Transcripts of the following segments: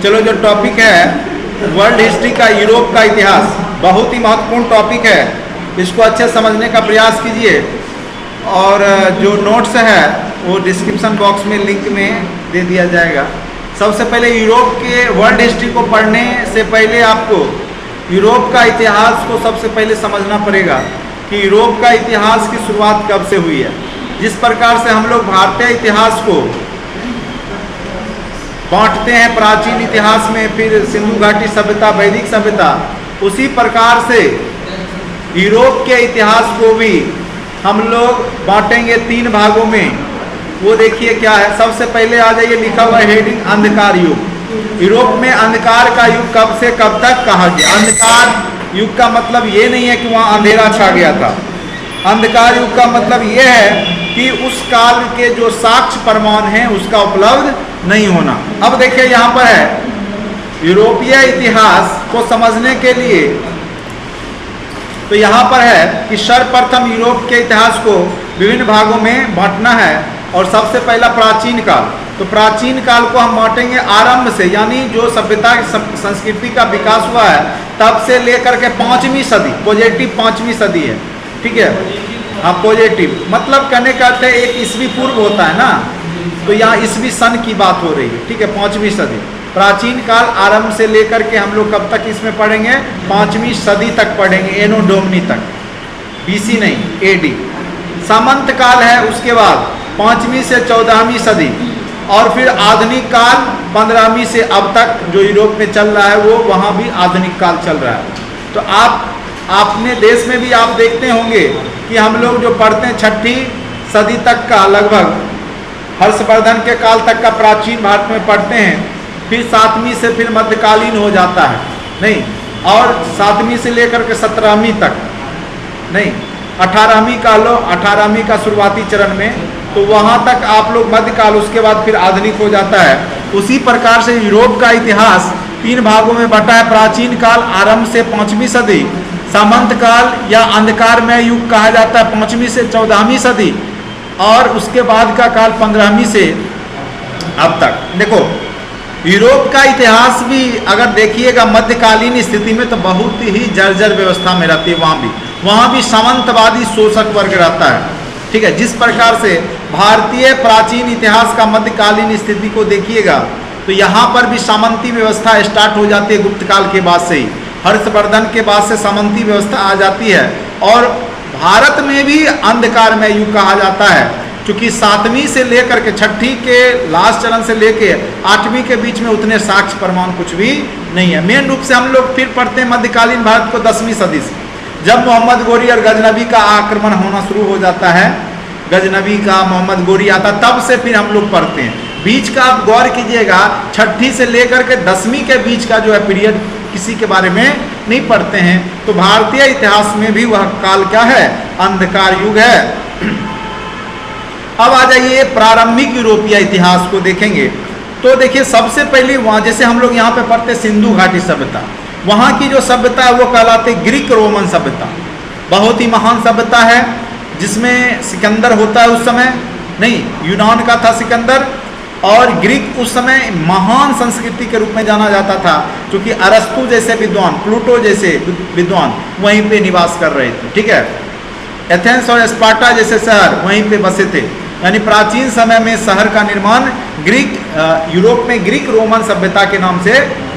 चलो, जो टॉपिक है वर्ल्ड हिस्ट्री का, यूरोप का इतिहास, बहुत ही महत्वपूर्ण टॉपिक है। इसको अच्छे समझने का प्रयास कीजिए और जो नोट्स है वो डिस्क्रिप्शन बॉक्स में लिंक में दे दिया जाएगा। सबसे पहले यूरोप के वर्ल्ड हिस्ट्री को पढ़ने से पहले आपको यूरोप का इतिहास को सबसे पहले समझना पड़ेगा कि यूरोप का इतिहास की शुरुआत कब से हुई है। जिस प्रकार से हम लोग भारतीय इतिहास को बांटते हैं प्राचीन इतिहास में, फिर सिंधु घाटी सभ्यता, वैदिक सभ्यता, उसी प्रकार से यूरोप के इतिहास को भी हम लोग बांटेंगे 3 भागों में। वो देखिए क्या है। सबसे पहले आ जाइए, लिखा हुआ हेडिंग अंधकार युग। यूरोप में अंधकार का युग कब से कब तक कहा गया। अंधकार युग का मतलब ये नहीं है कि वहाँ अंधेरा छा गया था। अंधकार युग का मतलब ये है कि उस काल के जो साक्ष्य प्रमाण हैं उसका उपलब्ध नहीं होना। अब देखिए यहाँ पर है यूरोपीय इतिहास को समझने के लिए, तो यहाँ पर है कि सर्वप्रथम यूरोप के इतिहास को विभिन्न भागों में बांटना है। और सबसे पहला प्राचीन काल, तो प्राचीन काल को हम बांटेंगे आरंभ से, यानी जो सभ्यता संस्कृति का विकास हुआ है तब से लेकर के 5वीं सदी, पॉजिटिव 5वीं सदी है, ठीक है। हाँ, पॉजिटिव मतलब कहने का अर्थ है एक ईस्वी पूर्व होता है ना, तो यहाँ ईस्वी सन की बात हो रही है, ठीक है। 5वीं सदी प्राचीन काल आरंभ से लेकर के हम लोग कब तक इसमें पढ़ेंगे, 5वीं सदी तक पढ़ेंगे, एनो डोमनी तक, बीसी नहीं, एडी। सामंत काल है उसके बाद 5वीं से 14वीं सदी, और फिर आधुनिक काल 15वीं से अब तक जो यूरोप में चल रहा है वो वहाँ भी आधुनिक काल चल रहा है। तो आप अपने देश में भी आप देखते होंगे कि हम लोग जो पढ़ते हैं 6ठी सदी तक का, लगभग हर्षवर्धन के काल तक का प्राचीन भारत में पढ़ते हैं, फिर 7वीं से फिर मध्यकालीन हो जाता है, नहीं, और 7वीं से लेकर के 17वीं तक, नहीं, 18वीं का लो, 18वीं का शुरुआती चरण में, तो वहाँ तक आप लोग मध्यकाल, उसके बाद फिर आधुनिक हो जाता है। उसी प्रकार से यूरोप का इतिहास 3 भागों में बटा है। प्राचीन काल आरंभ से 5वीं सदी, सामंत काल या अंधकारमय युग कहा जाता है 5वीं से 14वीं सदी, और उसके बाद का काल 15वीं से अब तक। देखो यूरोप का इतिहास भी अगर देखिएगा मध्यकालीन स्थिति में तो बहुत ही जर्जर व्यवस्था में रहती है। वहाँ भी सामंतवादी शोषक वर्ग रहता है, ठीक है। जिस प्रकार से भारतीय प्राचीन इतिहास का मध्यकालीन स्थिति को देखिएगा तो यहाँ पर भी सामंती व्यवस्था स्टार्ट हो जाती है गुप्त काल के बाद से ही। हर्षवर्धन के बाद से सामंती व्यवस्था आ जाती है, और भारत में भी अंधकारमय युग कहा जाता है, क्योंकि 7वीं से लेकर के 6ठी के लास्ट चरण से लेके 8वीं के बीच में उतने साक्ष्य प्रमाण कुछ भी नहीं है। मेन रूप से हम लोग फिर पढ़ते हैं मध्यकालीन भारत को 10वीं सदी से, जब मोहम्मद गोरी और गजनबी का आक्रमण होना शुरू हो जाता है, गजनबी का मोहम्मद गोरी आता, तब से फिर हम लोग पढ़ते हैं। बीच का आप गौर कीजिएगा, 6ठी से लेकर के 10वीं के बीच का जो है पीरियड किसी के बारे में नहीं पढ़ते हैं। तो भारतीय इतिहास में भी वह काल क्या है, अंधकार युग है। अब आ जाइए प्रारंभिक यूरोपीय इतिहास को देखेंगे, तो देखिए सबसे पहले वहाँ, जैसे हम लोग यहाँ पे पढ़ते सिंधु घाटी सभ्यता, वहाँ की जो सभ्यता है वो कहलाते ग्रीक रोमन सभ्यता। बहुत ही महान सभ्यता है, जिसमें सिकंदर होता है उस समय, नहीं, यूनान का था सिकंदर, और ग्रीक उस समय महान संस्कृति के रूप में जाना जाता था, क्योंकि अरस्तु जैसे विद्वान, प्लूटो जैसे विद्वान वहीं पे निवास कर रहे थे, ठीक है। एथेंस और स्पार्टा जैसे शहर वहीं पे बसे थे, यानी प्राचीन समय में शहर का निर्माण यूरोप में ग्रीक रोमन सभ्यता के नाम से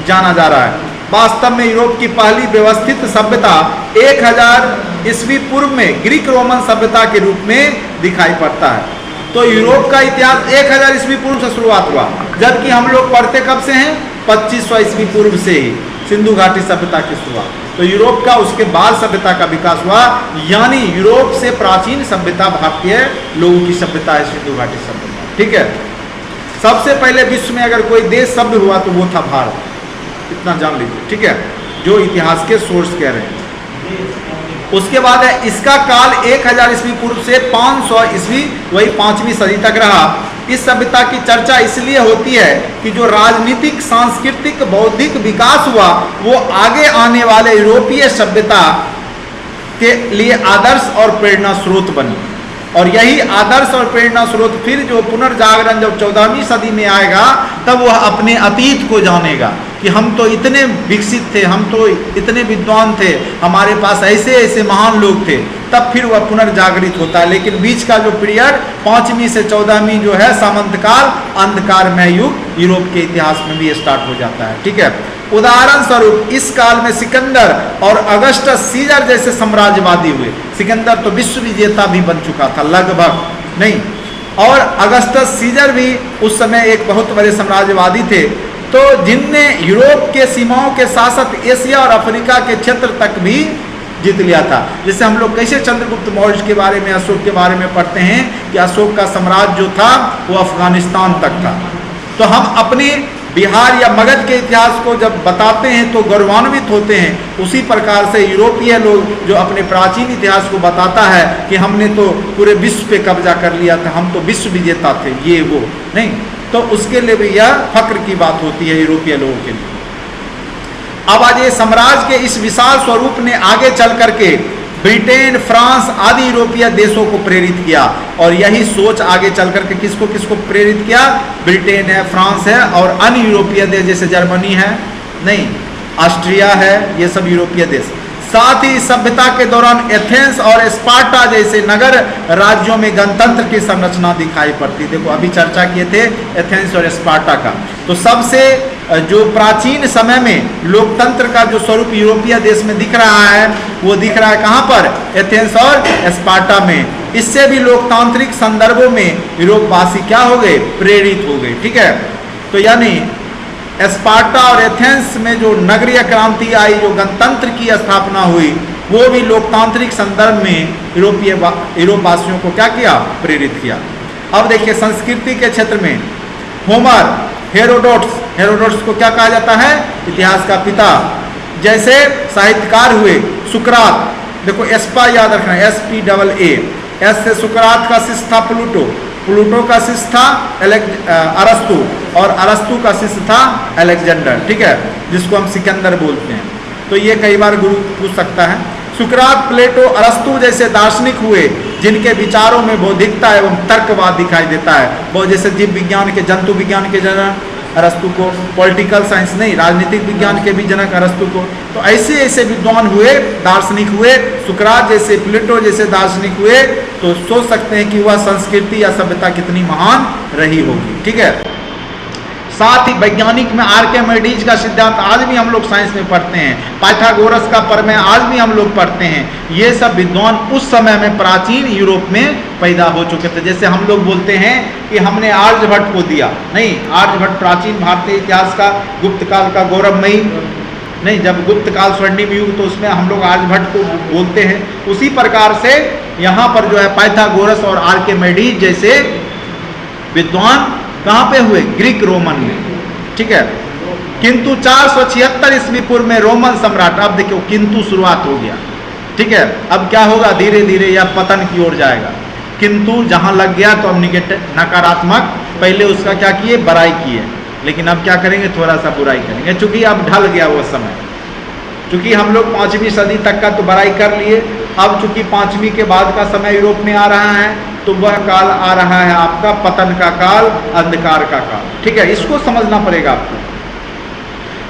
जाना जा रहा है। वास्तव में यूरोप की पहली व्यवस्थित सभ्यता 1000 ईस्वी पूर्व में ग्रीक रोमन सभ्यता के रूप में दिखाई पड़ता है। तो यूरोप का इतिहास 1000 ईस्वी पूर्व से शुरुआत हुआ, जबकि हम लोग पढ़ते कब से हैं, 2500 ईस्वी पूर्व से ही सिंधु घाटी सभ्यता की शुरुआत। तो यूरोप का उसके बाद सभ्यता का विकास हुआ, यानी यूरोप से प्राचीन सभ्यता भारतीय लोगों की सभ्यता है सिंधु घाटी सभ्यता, ठीक है। सबसे पहले विश्व में अगर कोई देश सभ्य हुआ तो वो था भारत, इतना जान लीजिए, ठीक है, जो इतिहास के सोर्स कह रहे हैं। उसके बाद है इसका काल 1000 ईस्वी पूर्व से 500 ईस्वी, वही 5वीं सदी तक रहा। इस सभ्यता की चर्चा इसलिए होती है कि जो राजनीतिक, सांस्कृतिक, बौद्धिक विकास हुआ वो आगे आने वाले यूरोपीय सभ्यता के लिए आदर्श और प्रेरणा स्रोत बनी। और यही आदर्श और प्रेरणा स्रोत फिर जो पुनर्जागरण जब 14वीं सदी में आएगा तब वह अपने अतीत को जानेगा कि हम तो इतने विकसित थे, हम तो इतने विद्वान थे, हमारे पास ऐसे ऐसे महान लोग थे, तब फिर वह पुनर्जागृत होता है। लेकिन बीच का जो पीरियड 5वीं से 14वीं जो है सामंत काल, अंधकारमय युग यूरोप के इतिहास में भी स्टार्ट हो जाता है। ठीक है, उदाहरण स्वरूप इस काल में सिकंदर और अगस्टस सीजर जैसे साम्राज्यवादी हुए। सिकंदर तो विश्व विजेता भी बन चुका था लगभग, नहीं, और अगस्टस सीजर भी उस समय एक बहुत बड़े साम्राज्यवादी थे, तो जिनने यूरोप के सीमाओं के साथ साथ एशिया और अफ्रीका के क्षेत्र तक भी जीत लिया था। जैसे हम लोग कैसे चंद्रगुप्त मौर्य के बारे में, अशोक के बारे में पढ़ते हैं कि अशोक का साम्राज्य जो था वो अफगानिस्तान तक था। तो हम अपने बिहार या मगध के इतिहास को जब बताते हैं तो गौरवान्वित होते हैं। उसी प्रकार से यूरोपीय लोग जो अपने प्राचीन इतिहास को बताता है कि हमने तो पूरे विश्व पे कब्जा कर लिया था, हम तो विश्व विजेता थे, ये वो नहीं, तो उसके लिए भी यह फक्र की बात होती है यूरोपीय लोगों के लिए। अब आज ये साम्राज्य के इस विशाल स्वरूप ने आगे चल करके ब्रिटेन, फ्रांस आदि यूरोपीय देशों को प्रेरित किया, और यही सोच आगे चल करके किसको किसको प्रेरित किया? ब्रिटेन है, फ्रांस है और अन्य यूरोपीय देश जैसे जर्मनी है, नहीं, ऑस्ट्रिया है, ये सब यूरोपीय देश। साथ ही सभ्यता के दौरान एथेंस और स्पार्टा जैसे नगर राज्यों में गणतंत्र की संरचना दिखाई पड़ती। देखो अभी चर्चा किए थे एथेंस और स्पार्टा का, तो सबसे जो प्राचीन समय में लोकतंत्र का जो स्वरूप यूरोपीय देश में दिख रहा है वो दिख रहा है कहाँ पर? एथेंस और स्पार्टा में। इससे भी लोकतांत्रिक संदर्भों में यूरोपवासी क्या हो गए? प्रेरित हो गए। ठीक है, तो यानी स्पार्टा और एथेंस में जो नगरीय क्रांति आई, जो गणतंत्र की स्थापना हुई, वो भी लोकतांत्रिक संदर्भ में यूरोपवासियों को क्या किया? प्रेरित किया। अब देखिए संस्कृति के क्षेत्र में होमर, हेरोडोट्स को क्या कहा जाता है? इतिहास का पिता जैसे साहित्यकार हुए। सुकरात, देखो एस्पा याद रखना, SPAA, एस से सुकरात का शिष्य था प्लूटो का शिष्य था अरस्तु, और अरस्तु का शिष्य था अलेक्जेंडर। ठीक है, जिसको हम सिकंदर बोलते हैं। तो ये कई बार गुरु पूछ सकता है। सुकरात, प्लेटो, अरस्तु जैसे दार्शनिक हुए जिनके विचारों में बौद्धिकता एवं तर्कवाद दिखाई देता है। वो जैसे जीव विज्ञान के, जंतु विज्ञान के जनक अरस्तु को, पॉलिटिकल साइंस नहीं, राजनीतिक विज्ञान के भी जनक अरस्तु को। तो ऐसे ऐसे विद्वान हुए, दार्शनिक हुए, सुकरात जैसे, प्लेटो जैसे दार्शनिक हुए, तो सोच सकते हैं कि वह संस्कृति या सभ्यता कितनी महान रही होगी। ठीक है, साथ ही वैज्ञानिक में आर्किमिडीज का सिद्धांत आज भी हम लोग साइंस में पढ़ते हैं, पाइथागोरस का प्रमेय आज भी हम लोग पढ़ते हैं। ये सब विद्वान उस समय में प्राचीन यूरोप में पैदा हो चुके थे। जैसे हम लोग बोलते हैं कि हमने आर्यभट्ट को दिया, नहीं, आर्यभट्ट प्राचीन भारतीय इतिहास का गुप्त काल का गौरवमयी, नहीं, जब गुप्त काल स्वर्णिम युग तो उसमें हम लोग आर्यभट्ट को बोलते हैं। उसी प्रकार से यहाँ पर जो है पाइथागोरस और आर्किमिडीज जैसे विद्वान कहाँ पे हुए? ग्रीक रोमन में। ठीक है, किंतु 476 ईस्वी पूर्व में रोमन सम्राट, अब देखो किंतु शुरुआत हो गया। ठीक है, अब क्या होगा? धीरे धीरे यह पतन की ओर जाएगा। किंतु जहाँ लग गया तो अब निगेटिव, नकारात्मक, पहले उसका क्या किए? बड़ाई किए, लेकिन अब क्या करेंगे? थोड़ा सा बुराई करेंगे, चूंकि अब ढल गया वो समय। चूंकि हम लोग 5वीं सदी तक का तो बड़ाई कर लिए, अब चूंकि 5वीं के बाद का समय यूरोप में आ रहा है, तो वह काल आ रहा है आपका पतन का काल, अंधकार का काल। ठीक है, इसको समझना पड़ेगा आपको।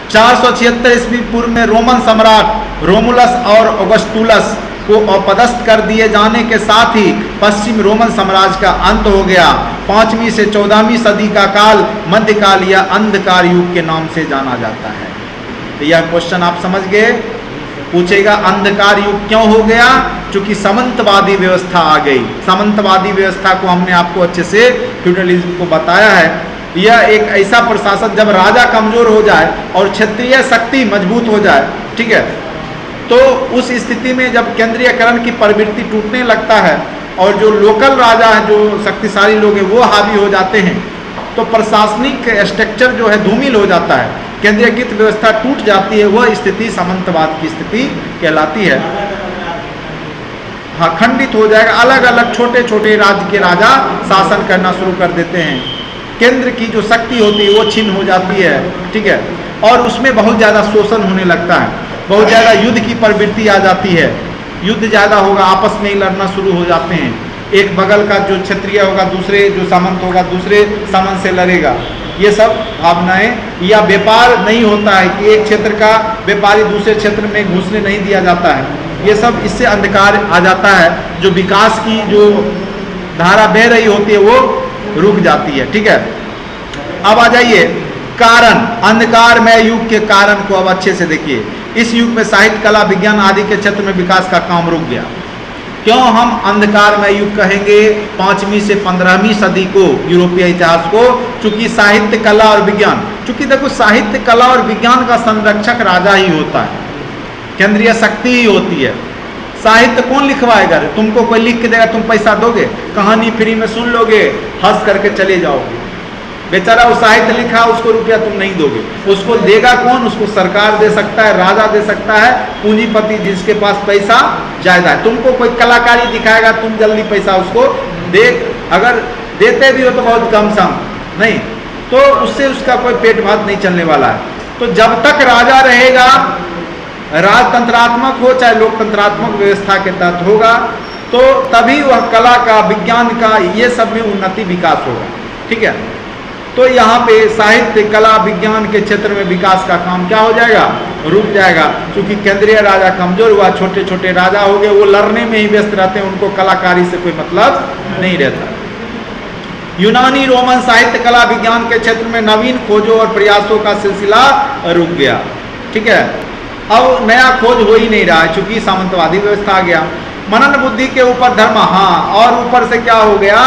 476 ईस्वी पूर्व में रोमन सम्राट रोमुलस और ऑगस्टुलस को अपदस्थ कर दिए जाने के साथ ही पश्चिम रोमन साम्राज्य का अंत हो गया। 5वीं से 14वीं सदी का काल मध्यकाल या अंधकार युग के नाम से जाना जाता है। तो यह क्वेश्चन आप समझ गए? पूछेगा अंधकार युग क्यों हो गया? क्योंकि सामंतवादी व्यवस्था आ गई। सामंतवादी व्यवस्था को हमने आपको अच्छे से फ्यूडलिज्म को बताया है। यह एक ऐसा प्रशासन, जब राजा कमजोर हो जाए और क्षेत्रीय शक्ति मजबूत हो जाए, ठीक है, तो उस स्थिति में जब केंद्रीयकरण की प्रवृत्ति टूटने लगता है और जो लोकल राजा है, जो शक्तिशाली लोग हैं, वो हावी हो जाते हैं, तो प्रशासनिक स्ट्रक्चर जो है धूमिल हो जाता है, केंद्रीयकृत व्यवस्था टूट जाती है। वह स्थिति सामंतवाद की स्थिति कहलाती है। हाँ, खंडित हो जाएगा, अलग अलग छोटे छोटे राज्य के राजा शासन करना शुरू कर देते हैं। केंद्र की जो शक्ति होती है वो छिन्न हो जाती है। ठीक है, और उसमें बहुत ज़्यादा शोषण होने लगता है, बहुत ज़्यादा युद्ध की प्रवृत्ति आ जाती है। युद्ध ज़्यादा होगा, आपस में ही लड़ना शुरू हो जाते हैं। एक बगल का जो क्षत्रिय होगा दूसरे जो सामंत होगा दूसरे सामंत से लड़ेगा। ये सब भावनाएं, या व्यापार नहीं होता है कि एक क्षेत्र का व्यापारी दूसरे क्षेत्र में घुसने नहीं दिया जाता है, ये सब इससे अंधकार आ जाता है, जो विकास की जो धारा बह रही होती है वो रुक जाती है। ठीक है, अब आ जाइए कारण, अंधकारमय युग के कारण को अब अच्छे से देखिए। इस युग में साहित्य, कला, विज्ञान आदि के क्षेत्र में विकास का काम रुक गया। क्यों हम अंधकारमय युग कहेंगे 5वीं से 15वीं सदी को, यूरोपीय इतिहास को? चूंकि साहित्य, कला और विज्ञान, चूंकि देखो साहित्य, कला और विज्ञान का संरक्षक राजा ही होता है, केंद्रीय शक्ति ही होती है। साहित्य कौन लिखवाएगा? तुमको कोई लिख के देगा, तुम पैसा दोगे? कहानी फ्री में सुन लोगे, हंस करके चले जाओगे। बेचारा वो साहित्य लिखा, उसको रुपया तुम नहीं दोगे, उसको देगा कौन? उसको सरकार दे सकता है, राजा दे सकता है, पूंजीपति जिसके पास पैसा ज्यादा है। तुमको कोई कलाकारी दिखाएगा, तुम जल्दी पैसा उसको दे, अगर देते भी हो तो बहुत कम सम, नहीं तो उससे उसका कोई पेट भात नहीं चलने वाला है। तो जब तक राजा रहेगा, राजतंत्रात्मक हो चाहे लोकतंत्रात्मक व्यवस्था के तहत होगा, तो तभी वह कला का, विज्ञान का, ये सब में उन्नति विकास होगा। ठीक है, तो यहाँ पे साहित्य, कला, विज्ञान के क्षेत्र में विकास का काम क्या हो जाएगा? रुक जाएगा, क्योंकि केंद्रीय राजा कमजोर हुआ, छोटे छोटे राजा हो गए, वो लड़ने में ही व्यस्त रहते हैं, उनको कलाकारी से कोई मतलब नहीं रहता। यूनानी, रोमन साहित्य, कला, विज्ञान के क्षेत्र में नवीन खोजों और प्रयासों का सिलसिला रुक गया। ठीक है, अब नया खोज हो ही नहीं रहा है, चूंकि सामंतवादी व्यवस्था आ गया। मनन बुद्धि के ऊपर धर्म, हाँ, और ऊपर से क्या हो गया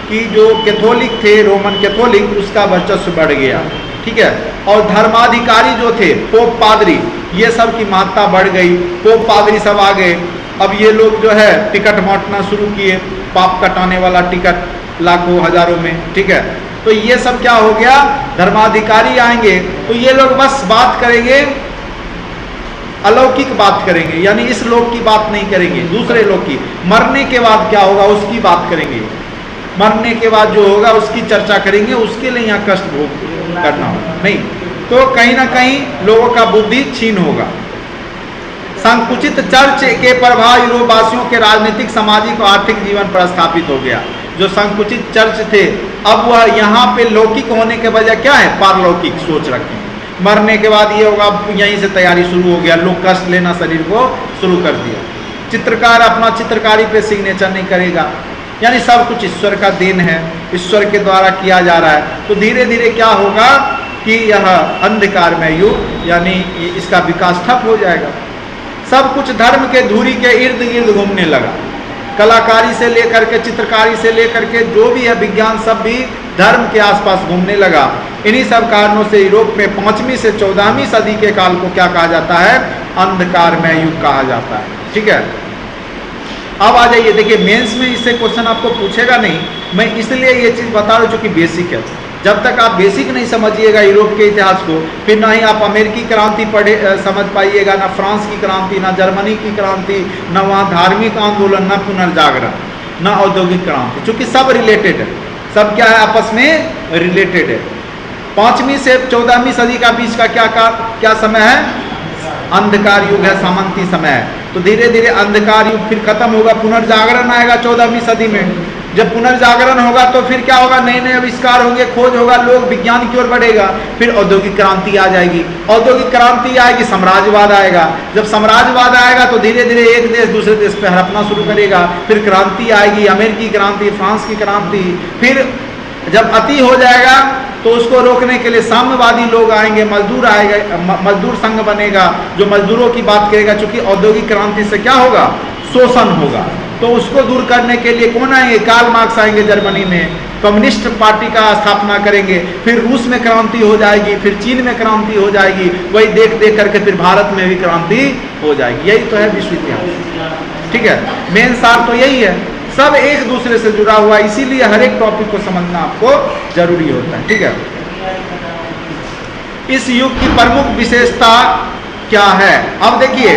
कि जो कैथोलिक थे, रोमन कैथोलिक, उसका वर्चस्व बढ़ गया। ठीक है, और धर्माधिकारी जो थे, पोप, पादरी, ये सब की महत्ता बढ़ गई। पोप, पादरी सब आ गए। अब ये लोग जो है टिकट बांटना शुरू किए, पाप कटाने वाला टिकट लाखों हजारों में। ठीक है, तो ये सब क्या हो गया? धर्माधिकारी आएंगे तो ये लोग बस बात करेंगे, अलौकिक बात करेंगे, यानी इस लोक की बात नहीं करेंगे, दूसरे लोक की। मरने के बाद क्या होगा उसकी बात करेंगे, मरने के बाद जो होगा उसकी चर्चा करेंगे, उसके लिए यहाँ कष्ट भोग करना होगा नहीं, तो कहीं ना कहीं लोगों का बुद्धि छीन होगा। संकुचित चर्च के प्रभाव यूरोपवासियों के राजनीतिक, सामाजिक और आर्थिक जीवन पर स्थापित हो गया। जो संकुचित चर्च थे, अब वह यहाँ पे लौकिक होने के बजाय क्या है? पारलौकिक सोच रखें। मरने के बाद ये होगा, यहीं से तैयारी शुरू हो गया, लोग कष्ट लेना शरीर को शुरू कर दिया। चित्रकार अपना चित्रकारी पे सिग्नेचर नहीं करेगा, यानी सब कुछ ईश्वर का देन है, ईश्वर के द्वारा किया जा रहा है। तो धीरे धीरे क्या होगा कि यह अंधकारमय युग, यानी इसका विकास ठप हो जाएगा। सब कुछ धर्म के धुरी के इर्द गिर्द घूमने लगा, कलाकारी से लेकर के, चित्रकारी से लेकर के, जो भी है विज्ञान, सब भी धर्म के आसपास घूमने लगा। इन्हीं सब कारणों से यूरोप में 5वीं से 14वीं सदी के काल को क्या कहा जाता है? अंधकारमय युग कहा जाता है। ठीक है, अब आ जाइए, देखिए मेंस में इससे क्वेश्चन आपको पूछेगा नहीं, मैं इसलिए ये चीज़ बता रहा हूँ चूँकि बेसिक है। जब तक आप बेसिक नहीं समझिएगा यूरोप के इतिहास को, फिर ना ही आप अमेरिकी क्रांति पढ़े समझ पाइएगा, ना फ्रांस की क्रांति, ना जर्मनी की क्रांति, ना वहाँ धार्मिक आंदोलन, ना पुनर्जागरण, ना औद्योगिक क्रांति, चूँकि सब रिलेटेड है, सब क्या है? आपस में रिलेटेड है। 5वीं से 14वीं सदी का बीच का क्या समय है? अंधकार युग है, सामंती समय है। तो धीरे धीरे अंधकार युग फिर खत्म होगा, पुनर्जागरण आएगा 14वीं सदी में। जब पुनर्जागरण होगा तो फिर क्या होगा? नए नए आविष्कार होंगे, खोज होगा, लोग विज्ञान की ओर बढ़ेगा। फिर औद्योगिक क्रांति आ जाएगी, औद्योगिक क्रांति आएगी, साम्राज्यवाद आएगा। जब साम्राज्यवाद आएगा तो धीरे धीरे एक देश दूसरे देश पे हड़पना शुरू करेगा। फिर क्रांति आएगी, अमेरिकी क्रांति, फ्रांस की क्रांति। फिर जब अति हो जाएगा तो उसको रोकने के लिए साम्यवादी लोग आएंगे, मजदूर आएगा, मजदूर संघ बनेगा जो मजदूरों की बात करेगा। चूंकि औद्योगिक क्रांति से क्या होगा? शोषण होगा। तो उसको दूर करने के लिए कौन आएंगे? कार्ल मार्क्स आएंगे, जर्मनी में कम्युनिस्ट पार्टी का स्थापना करेंगे। फिर रूस में क्रांति हो जाएगी, फिर चीन में क्रांति हो जाएगी, वही देख देख करके फिर भारत में भी क्रांति हो जाएगी। यही तो है विश्व इतिहास। ठीक है, मेन सार तो यही है, सब एक दूसरे से जुड़ा हुआ, इसीलिए हर एक टॉपिक को समझना आपको जरूरी होता है। ठीक है, इस युग की प्रमुख विशेषता क्या है? अब देखिए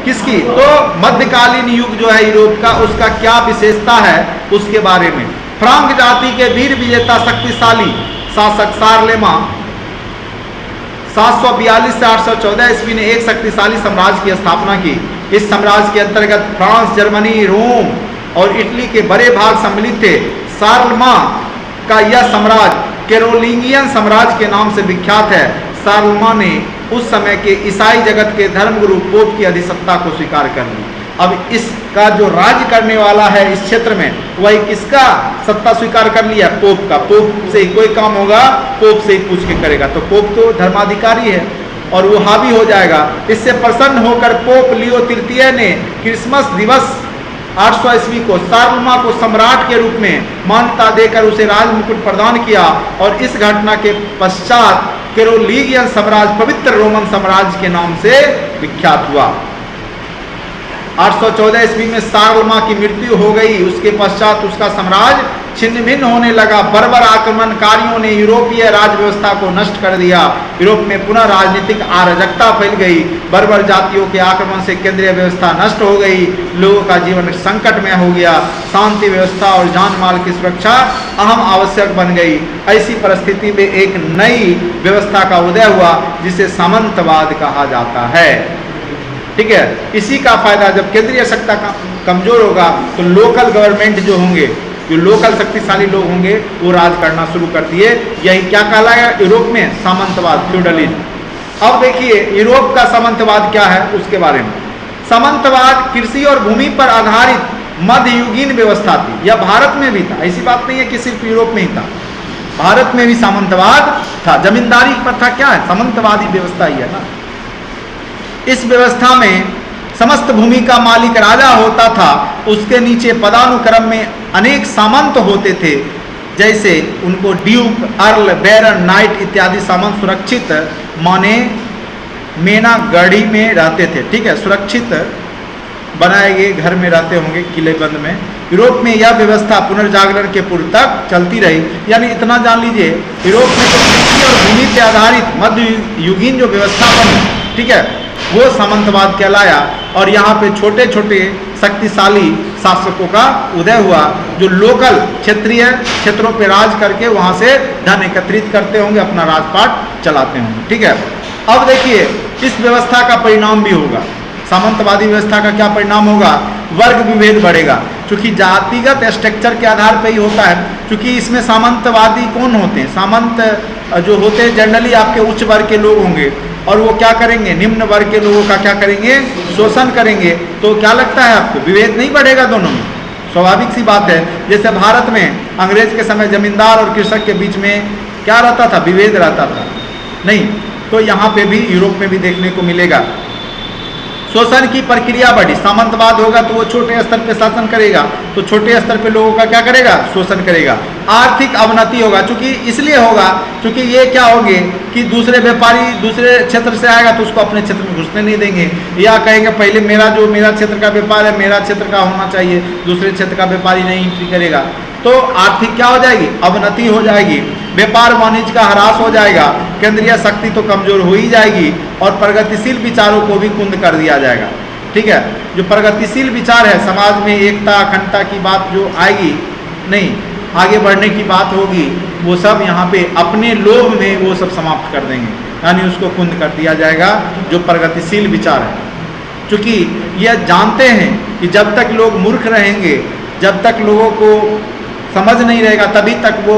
किसकी, तो मध्यकालीन युग जो है यूरोप का, उसका क्या विशेषता है उसके बारे में। फ्रांक जाति के वीर विजेता शक्तिशाली शासक शारलेमा 742 से 814 ईस्वी ने एक शक्तिशाली साम्राज्य की स्थापना की। इस साम्राज्य के अंतर्गत फ्रांस, जर्मनी, रोम और इटली के बड़े भाग सम्मिलित थे। शारलेमा का यह साम्राज्य कैरोलिंगियन साम्राज्य के नाम से विख्यात है। शारलमान ने उस समय के ईसाई जगत के धर्मगुरु पोप की अधिसत्ता को स्वीकार कर ली। अब इसका जो राज्य करने वाला है इस क्षेत्र में, वही किसका सत्ता स्वीकार कर लिया? पोप का। पोप से ही कोई काम होगा, पोप से ही पूछ के करेगा। तो पोप तो धर्माधिकारी है और वो हावी हो जाएगा। इससे प्रसन्न होकर पोप लियो तृतीय ने क्रिसमस दिवस 800 ईस्वी को शारलमान को सम्राट के रूप में मान्यता देकर उसे राज मुकुट प्रदान किया। और इस घटना के पश्चात कैरोलिंगियन साम्राज्य पवित्र रोमन साम्राज्य के नाम से विख्यात हुआ। 814 ईस्वी में शारलमान की मृत्यु हो गई। उसके पश्चात उसका साम्राज्य छिन्न भिन्न होने लगा। बर्बर आक्रमणकारियों ने यूरोपीय राज व्यवस्था को नष्ट कर दिया। यूरोप में पुनः राजनीतिक अराजकता फैल गई। बर्बर जातियों के आक्रमण से केंद्रीय व्यवस्था नष्ट हो गई। लोगों का जीवन संकटमय हो गया। शांति व्यवस्था और जान माल की सुरक्षा अहम आवश्यक बन गई। ऐसी परिस्थिति में एक नई व्यवस्था का उदय हुआ जिसे सामंतवाद कहा जाता है। ठीक है, इसी का फायदा जब केंद्रीय सत्ता कमजोर होगा तो लोकल गवर्नमेंट जो होंगे, जो लोकल शक्तिशाली लोग होंगे, वो राज करना शुरू कर दिए। यही क्या कहलाएगा यूरोप में? सामंतवाद, फ्यूडलिज्म। अब देखिए यूरोप का सामंतवाद क्या है उसके बारे में। सामंतवाद कृषि और भूमि पर आधारित मध्ययुगीन व्यवस्था थी। यह भारत में भी था, ऐसी बात नहीं है कि सिर्फ यूरोप में ही था, भारत में भी सामंतवाद था। जमींदारी प्रथा क्या है? सामंतवादी व्यवस्था ही है ना। इस व्यवस्था में समस्त भूमि का मालिक राजा होता था। उसके नीचे पदानुक्रम में अनेक सामंत होते थे, जैसे उनको ड्यूक, अर्ल, बैरन, नाइट इत्यादि सामंत सुरक्षित माने मेना गढ़ी में रहते थे। ठीक है, सुरक्षित बनाए गए घर में रहते होंगे, किलेबंद में। यूरोप में यह व्यवस्था पुनर्जागरण के पूर्व तक चलती रही। यानी इतना जान लीजिए, यूरोप में जो कृषि और भूमि पर आधारित मध्ययुगीन जो व्यवस्था बनी, ठीक है, वो सामंतवाद कहलाया। और यहाँ पे छोटे छोटे शक्तिशाली शासकों का उदय हुआ, जो लोकल क्षेत्रीय क्षेत्रों पे राज करके वहाँ से धन एकत्रित करते होंगे, अपना राजपाट चलाते होंगे। ठीक है, अब देखिए इस व्यवस्था का परिणाम भी होगा। सामंतवादी व्यवस्था का क्या परिणाम होगा? वर्ग विभेद बढ़ेगा, क्योंकि जातिगत स्ट्रक्चर के आधार पर ही होता है। क्योंकि इसमें सामंतवादी कौन होते हैं? सामंत जो होते हैं जनरली आपके उच्च वर्ग के लोग होंगे, और वो क्या करेंगे? निम्न वर्ग के लोगों का क्या करेंगे? शोषण करेंगे। तो क्या लगता है आपको, विभेद नहीं बढ़ेगा दोनों में? स्वाभाविक सी बात है। जैसे भारत में अंग्रेज के समय जमींदार और कृषक के बीच में क्या रहता था? विभेद रहता था नहीं। तो यहाँ पे भी यूरोप में भी देखने को मिलेगा। शोषण की प्रक्रिया बढ़ी। सामंतवाद होगा तो वो छोटे स्तर पे शासन करेगा, तो छोटे स्तर पे लोगों का क्या करेगा? शोषण करेगा। आर्थिक अवनति होगा, क्योंकि इसलिए होगा क्योंकि ये क्या होंगे कि दूसरे व्यापारी दूसरे क्षेत्र से आएगा तो उसको अपने क्षेत्र में घुसने नहीं देंगे, या कहेंगे पहले मेरा क्षेत्र का व्यापार है, मेरा क्षेत्र का होना चाहिए, दूसरे क्षेत्र का व्यापारी नहीं एंट्री करेगा। तो आर्थिक क्या हो जाएगी? अवनति हो जाएगी। व्यापार वाणिज्य का ह्रास हो जाएगा। केंद्रीय शक्ति तो कमजोर हो ही जाएगी, और प्रगतिशील विचारों को भी कुंद कर दिया जाएगा। ठीक है, जो प्रगतिशील विचार है, समाज में एकता अखंडता की बात जो आएगी, नहीं आगे बढ़ने की बात होगी, वो सब यहाँ पे अपने लोभ में वो सब समाप्त कर देंगे, यानी उसको कुंद कर दिया जाएगा, जो प्रगतिशील विचार है। क्योंकि यह जानते हैं कि जब तक लोग मूर्ख रहेंगे, जब तक लोगों को समझ नहीं रहेगा, तभी तक वो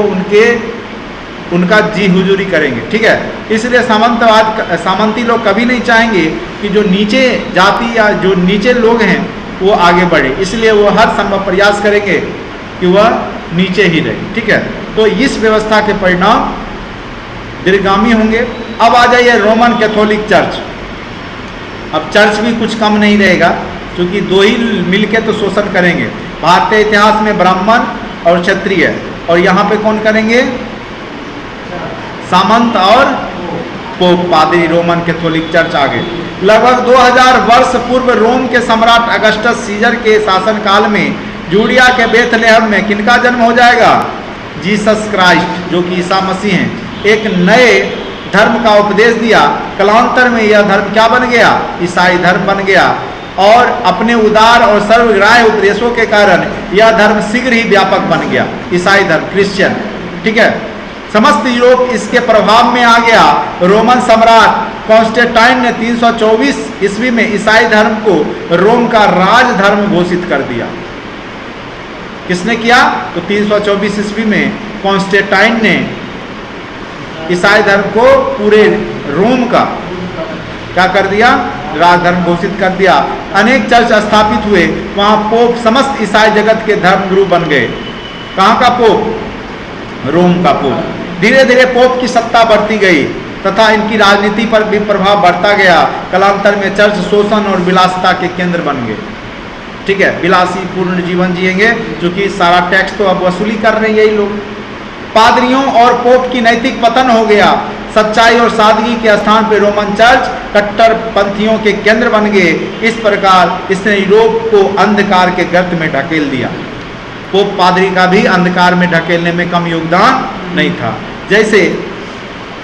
उनका जी हुजूरी करेंगे। ठीक है, इसलिए सामंती लोग कभी नहीं चाहेंगे कि जो नीचे जाति या जो नीचे लोग हैं वो आगे बढ़े, इसलिए वो हर संभव प्रयास करेंगे कि वह नीचे ही रहे। ठीक है, तो इस व्यवस्था के परिणाम दीर्घगामी होंगे। अब आ जाइए रोमन कैथोलिक चर्च। अब चर्च भी कुछ कम नहीं रहेगा, क्योंकि दो ही मिलके तो शोषण करेंगे। भारतीय इतिहास में ब्राह्मण और क्षत्रिय, और यहाँ पे कौन करेंगे? सामंत और पोप, पादरी। रोमन कैथोलिक चर्च आगे। लगभग 2000 वर्ष पूर्व रोम के सम्राट अगस्टस सीजर के शासनकाल में जूडिया के बेथलेहम में किनका जन्म हो जाएगा? जीसस क्राइस्ट, जो कि ईसा मसीह हैं। एक नए धर्म का उपदेश दिया। कालांतर में यह धर्म क्या बन गया? ईसाई धर्म बन गया। और अपने उदार और सर्वग्राह्य उपदेशों के कारण यह धर्म शीघ्र ही व्यापक बन गया, ईसाई धर्म, क्रिश्चियन। ठीक है, समस्त यूरोप इसके प्रभाव में आ गया। रोमन सम्राट कॉन्स्टेंटाइन ने 324 ईस्वी में ईसाई धर्म को रोम का राज धर्म घोषित कर दिया। किसने किया? तो 324 ईस्वी में कॉन्स्टेंटाइन ने ईसाई धर्म को पूरे रोम का क्या कर दिया, राजधर्म घोषित कर दिया। अनेक चर्च स्थापित हुए, वहां पोप समस्त ईसाई जगत के धर्म गुरु बन गए। कहाँ का पोप? रोम का पोप। धीरे धीरे पोप की सत्ता बढ़ती गई तथा इनकी राजनीति पर भी प्रभाव बढ़ता गया। कालांतर में चर्च शोषण और विलासिता के केंद्र बन गए। ठीक है, विलासी पूर्ण जीवन जिएंगे, क्योंकि सारा टैक्स तो अब वसूली कर रहे हैं यही लोग। पादरियों और पोप की नैतिक पतन हो गया। सच्चाई और सादगी के स्थान पर रोमन चर्च कट्टरपंथियों के केंद्र बन गए। इस प्रकार इसने यूरोप को अंधकार के गर्त में ढकेल दिया। पोप पादरी का भी अंधकार में ढकेलने में कम योगदान नहीं था। जैसे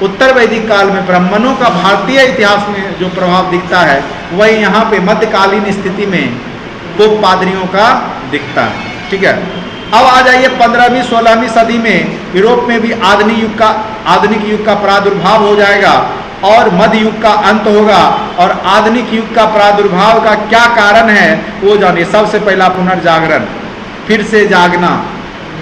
उत्तर वैदिक काल में ब्राह्मणों का भारतीय इतिहास में जो प्रभाव दिखता है, वही यहाँ पे मध्यकालीन स्थिति में पोप पादरियों का दिखता है। ठीक है, अब आ जाइए 15वीं 16वीं सदी में यूरोप में भी आधुनिक युग का प्रादुर्भाव हो जाएगा और मध्य युग का अंत होगा। और आधुनिक युग का प्रादुर्भाव का क्या कारण है वो जानिए। सबसे पहला पुनर्जागरण, फिर से जागना।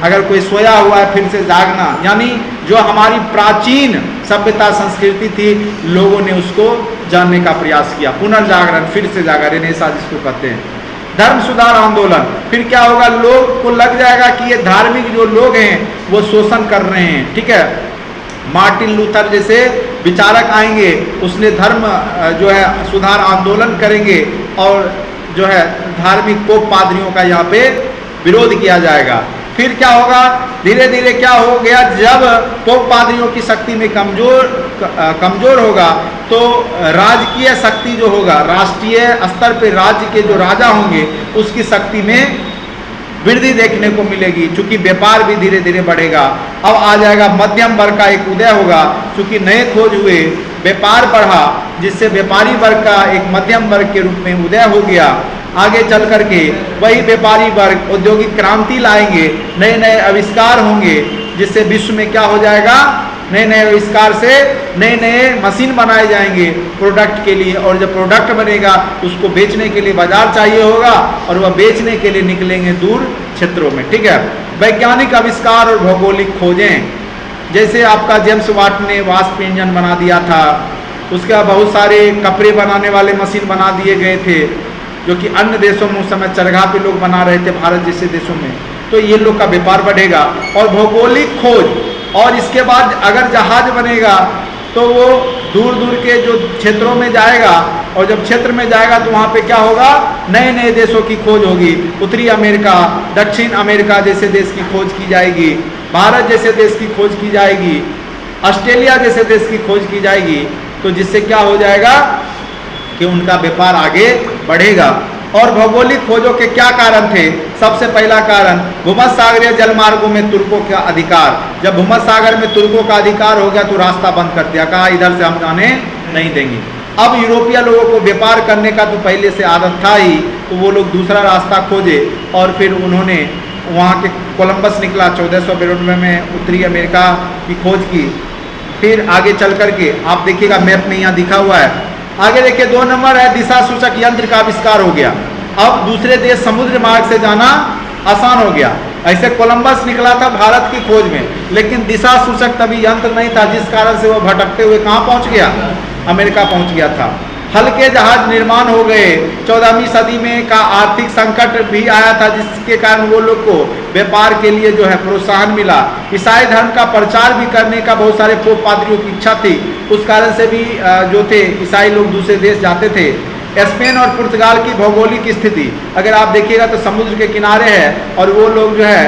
अगर कोई सोया हुआ है, फिर से जागना, यानी जो हमारी प्राचीन सभ्यता संस्कृति थी, लोगों ने उसको जानने का प्रयास किया। पुनर्जागरण, फिर से जागा, रेनेसां जिसको कहते हैं। धर्म सुधार आंदोलन, फिर क्या होगा, लोग को लग जाएगा कि ये धार्मिक जो लोग हैं वो शोषण कर रहे हैं। ठीक है, मार्टिन लूथर जैसे विचारक आएंगे, उसने धर्म जो है सुधार आंदोलन करेंगे और जो है धार्मिक पोप पादरियों का यहाँ पे विरोध किया जाएगा। फिर क्या होगा, धीरे धीरे क्या हो गया, जब पोप पादरियों की शक्ति में कमजोर होगा तो राजकीय शक्ति जो होगा, राष्ट्रीय स्तर पर राज्य के जो राजा होंगे उसकी शक्ति में वृद्धि देखने को मिलेगी, चूंकि व्यापार भी धीरे धीरे बढ़ेगा। अब आ जाएगा मध्यम वर्ग का एक उदय होगा, चूंकि नए खोज हुए, व्यापार बढ़ा, जिससे व्यापारी वर्ग का एक मध्यम वर्ग के रूप में उदय हो गया। आगे चल करके वही व्यापारी वर्ग औद्योगिक क्रांति लाएंगे, नए नए आविष्कार होंगे, जिससे विश्व में क्या हो जाएगा, नए नए आविष्कार से नए नए मशीन बनाए जाएंगे प्रोडक्ट के लिए, और जब प्रोडक्ट बनेगा उसको बेचने के लिए बाजार चाहिए होगा और वह बेचने के लिए निकलेंगे दूर क्षेत्रों में। ठीक है, वैज्ञानिक आविष्कार और भौगोलिक खोजें, जैसे आपका जेम्स वाट ने वाष्प इंजन बना दिया था, उसके बाद बहुत सारे कपड़े बनाने वाले मशीन बना दिए गए थे, जो कि अन्य देशों में उस समय चरखा पे लोग बना रहे थे, भारत जैसे देशों में। तो ये लोग का व्यापार बढ़ेगा। और भौगोलिक खोज, और इसके बाद अगर जहाज बनेगा तो वो दूर दूर के जो क्षेत्रों में जाएगा, और जब क्षेत्र में जाएगा तो वहाँ पे क्या होगा, नए नए देशों की खोज होगी। उत्तरी अमेरिका, दक्षिण अमेरिका जैसे देश की खोज की जाएगी, भारत जैसे देश की खोज की जाएगी, ऑस्ट्रेलिया जैसे देश की खोज की जाएगी। तो जिससे क्या हो जाएगा कि उनका व्यापार आगे बढ़ेगा। और भौगोलिक खोजों के क्या कारण थे? सबसे पहला कारण भूमध्यसागरीय जलमार्गों में तुर्कों का अधिकार। जब भूमध्यसागर में तुर्कों का अधिकार हो गया तो रास्ता बंद कर दिया, कहा इधर से हम जाने नहीं देंगे। अब यूरोपीय लोगों को व्यापार करने का तो पहले से आदत था ही, तो वो लोग दूसरा रास्ता खोजे और फिर उन्होंने वहाँ के कोलंबस निकला 1492 में उत्तरी अमेरिका की खोज की। फिर आगे चल करके आप देखिएगा मैप में यहाँ दिखा हुआ है, आगे देखिए 2 नंबर है दिशा सूचक यंत्र का आविष्कार हो गया। अब दूसरे देश समुद्र मार्ग से जाना आसान हो गया। ऐसे कोलंबस निकला था भारत की खोज में, लेकिन दिशा सूचक तभी यंत्र नहीं था, जिस कारण से वो भटकते हुए कहाँ पहुँच गया, अमेरिका पहुँच गया था। हल्के जहाज निर्माण हो गए। 14वीं सदी में का आर्थिक संकट भी आया था, जिसके कारण वो लोग को व्यापार के लिए जो है प्रोत्साहन मिला। ईसाई धर्म का प्रचार भी करने का बहुत सारे पोप पादरियों की इच्छा थी, उस कारण से भी जो थे ईसाई लोग दूसरे देश जाते थे। स्पेन और पुर्तगाल की भौगोलिक स्थिति अगर आप देखिएगा तो समुद्र के किनारे है, और वो लोग जो है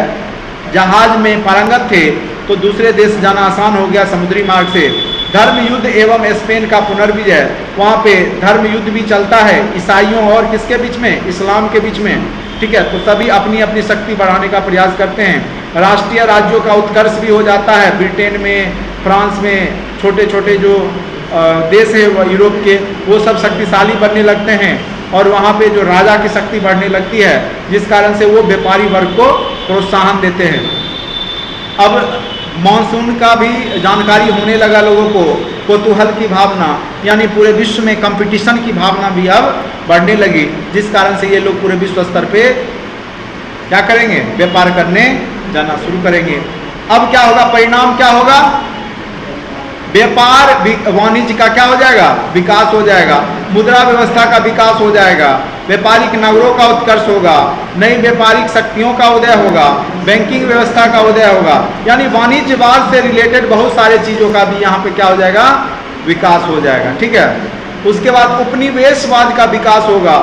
जहाज में पारंगत थे, तो दूसरे देश जाना आसान हो गया समुद्री मार्ग से। धर्म युद्ध एवं स्पेन का पुनर्विजय, वहाँ पे धर्म युद्ध भी चलता है ईसाइयों और किसके बीच में, इस्लाम के बीच में। ठीक है, तो सभी अपनी अपनी शक्ति बढ़ाने का प्रयास करते हैं। राष्ट्रीय राज्यों का उत्कर्ष भी हो जाता है। ब्रिटेन में, फ्रांस में छोटे छोटे जो देश है यूरोप के, वो सब शक्तिशाली बनने लगते हैं, और वहाँ पे जो राजा की शक्ति बढ़ने लगती है, जिस कारण से वो व्यापारी वर्ग को प्रोत्साहन देते हैं। अब मॉनसून का भी जानकारी होने लगा लोगों को, कौतूहल की भावना, यानी पूरे विश्व में कंपटीशन की भावना भी अब बढ़ने लगी, जिस कारण से ये लोग पूरे विश्व स्तर पे क्या करेंगे, व्यापार करने जाना शुरू करेंगे। अब क्या होगा, परिणाम क्या होगा, व्यापार वाणिज्य का क्या हो जाएगा, विकास हो जाएगा, मुद्रा व्यवस्था का विकास हो जाएगा, व्यापारिक नगरों का उत्कर्ष होगा, नई व्यापारिक शक्तियों का उदय होगा, बैंकिंग व्यवस्था का उदय होगा, यानी वाणिज्यवाद से रिलेटेड बहुत सारे चीजों का भी यहाँ पे क्या हो जाएगा, विकास हो जाएगा। ठीक है, उसके बाद उपनिवेशवाद का विकास होगा,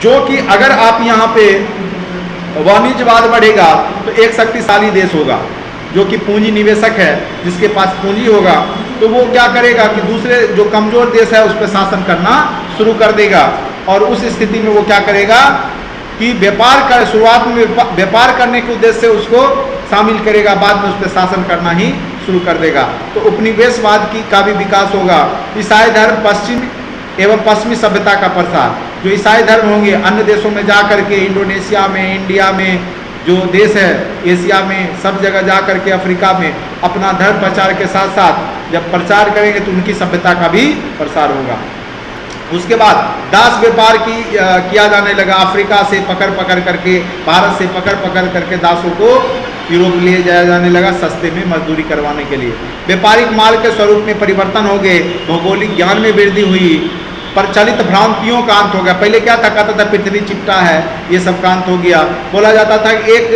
जो कि अगर आप यहाँ पे वाणिज्यवाद बढ़ेगा तो एक शक्तिशाली देश होगा जो कि पूंजी निवेशक है, जिसके पास पूंजी होगा, तो वो क्या करेगा कि दूसरे जो कमजोर देश है उस पर शासन करना शुरू कर देगा, और उस स्थिति में वो क्या करेगा कि व्यापार कर शुरुआत में व्यापार करने के उद्देश्य से उसको शामिल करेगा, बाद में उस पर शासन करना ही शुरू कर देगा। तो उपनिवेशवाद का भी विकास होगा। ईसाई धर्म पश्चिम एवं पश्चिमी सभ्यता का प्रसार, जो ईसाई धर्म होंगे अन्य देशों में जा करके, इंडोनेशिया में, इंडिया में जो देश है, एशिया में, सब जगह जा करके, अफ्रीका में अपना धर्म प्रचार के साथ साथ जब प्रचार करेंगे तो उनकी सभ्यता का भी प्रसार होगा। उसके बाद दास व्यापार किया जाने लगा, अफ्रीका से पकड़ करके, भारत से पकड़ करके दासों को यूरोप ले जाया जाने लगा सस्ते में मजदूरी करवाने के लिए। व्यापारिक माल के स्वरूप में परिवर्तन हो गए, भौगोलिक ज्ञान में वृद्धि हुई, प्रचलित भ्रांतियों का अंत हो गया। पहले क्या था, कहता था पृथ्वी चिपटा है, ये सब का अंत हो गया। बोला जाता था कि एक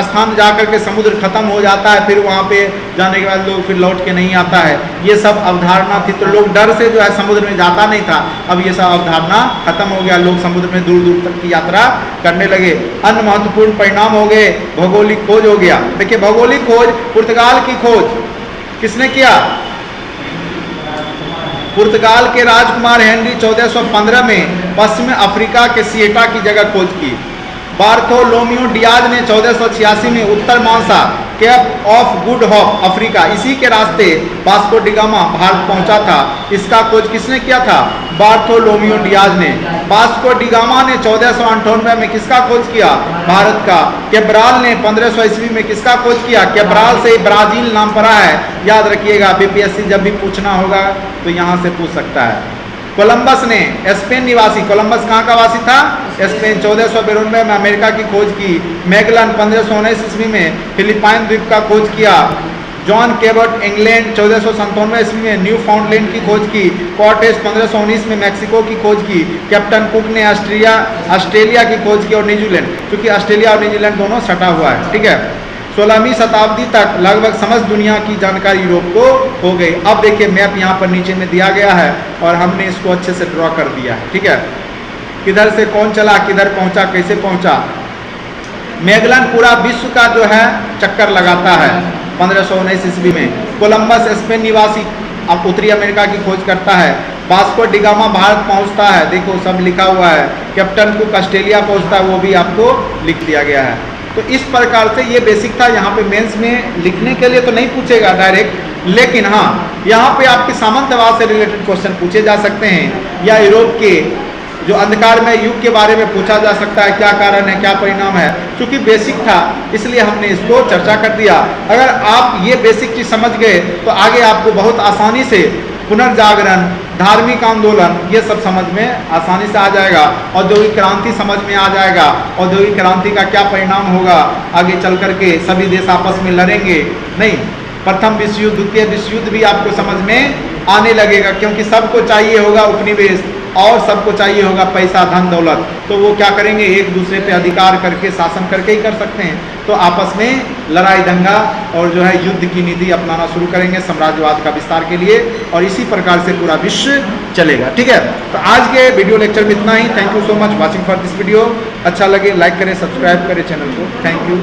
स्थान जाकर के समुद्र खत्म हो जाता है, फिर वहाँ पे जाने के बाद लोग फिर लौट के नहीं आता है, ये सब अवधारणा थी। तो लोग डर से जो है समुद्र में जाता नहीं था, अब ये सब अवधारणा खत्म हो गया, लोग समुद्र में दूर दूर तक की यात्रा करने लगे। अन्य महत्वपूर्ण परिणाम हो गए, भौगोलिक खोज हो गया। देखिए भौगोलिक खोज, पुर्तगाल की खोज किसने किया, पुर्तगाल के राजकुमार हेनरी 1415 में पश्चिम अफ्रीका के सिएटा की जगह खोज की। बार्थोलोम्यू डियाज ने 1486 में उत्तर मानसा, Cape of Good Hope, Africa, इसी के रास्ते वास्को डी गामा भारत पहुंचा था। इसका खोज किसने किया था, बार्थोलोम्यू डियाज ने। वास्को डी गामा ने 1498 में किसका खोज किया, भारत का। केब्राल ने 1500 ईस्वी में किसका खोज किया, केब्राल से ब्राजील नाम पड़ा है, याद रखिएगा, बीपीएससी जब भी पूछना होगा तो यहाँ से पूछ सकता है। कोलंबस ने, स्पेन निवासी, कोलंबस कहाँ का वासी था, स्पेन, 1492 में अमेरिका की खोज की। मैगलन 1519 ईस्वी में फिलिपाइन द्वीप का खोज किया। जॉन केबट इंग्लैंड 1497 ईस्वी में न्यू फाउंडलैंड की खोज की। कॉर्टेस 1519 में मैक्सिको की खोज की। कैप्टन कुक ने ऑस्ट्रेलिया की खोज की और न्यूजीलैंड, क्योंकि ऑस्ट्रेलिया और न्यूजीलैंड दोनों सटा हुआ है। ठीक है, 16वीं शताब्दी तक लगभग समस्त दुनिया की जानकारी यूरोप को हो गई। अब देखिए मैप यहाँ पर नीचे में दिया गया है और हमने इसको अच्छे से ड्रॉ कर दिया है। ठीक है, किधर से कौन चला, किधर पहुँचा, कैसे पहुँचा। मैगलन पूरा विश्व का जो है चक्कर लगाता है 1519 ईस्वी में। कोलंबस स्पेन निवासी अब उत्तरी अमेरिका की खोज करता है। वास्को डी गामा भारत पहुँचता है, देखो सब लिखा हुआ है। कैप्टन कुक ऑस्ट्रेलिया पहुँचता है, वो भी आपको लिख दिया गया है। तो इस प्रकार से ये बेसिक था। यहाँ पे मेंस में लिखने के लिए तो नहीं पूछेगा डायरेक्ट, लेकिन हाँ यहाँ पे आपके सामंतवाद से रिलेटेड क्वेश्चन पूछे जा सकते हैं, या यूरोप के जो अंधकारमय युग के बारे में पूछा जा सकता है, क्या कारण है, क्या परिणाम है। क्योंकि बेसिक था इसलिए हमने इसको चर्चा कर दिया। अगर आप ये बेसिक चीज समझ गए तो आगे आपको बहुत आसानी से पुनर्जागरण, धार्मिक आंदोलन, ये सब समझ में आसानी से आ जाएगा। औद्योगिक क्रांति समझ में आ जाएगा, औद्योगिक क्रांति का क्या परिणाम होगा, आगे चल करके सभी देश आपस में लड़ेंगे नहीं, प्रथम विश्व युद्ध, द्वितीय विश्व युद्ध भी आपको समझ में आने लगेगा, क्योंकि सबको चाहिए होगा उपनिवेश और सबको चाहिए होगा पैसा, धन दौलत। तो वो क्या करेंगे, एक दूसरे पे अधिकार करके, शासन करके ही कर सकते हैं। तो आपस में लड़ाई दंगा और जो है युद्ध की नीति अपनाना शुरू करेंगे साम्राज्यवाद का विस्तार के लिए, और इसी प्रकार से पूरा विश्व चलेगा। ठीक है, तो आज के वीडियो लेक्चर में इतना ही। Thank you so much watching for this video. अच्छा लगे लाइक करें, सब्सक्राइब करें चैनल को। Thank you.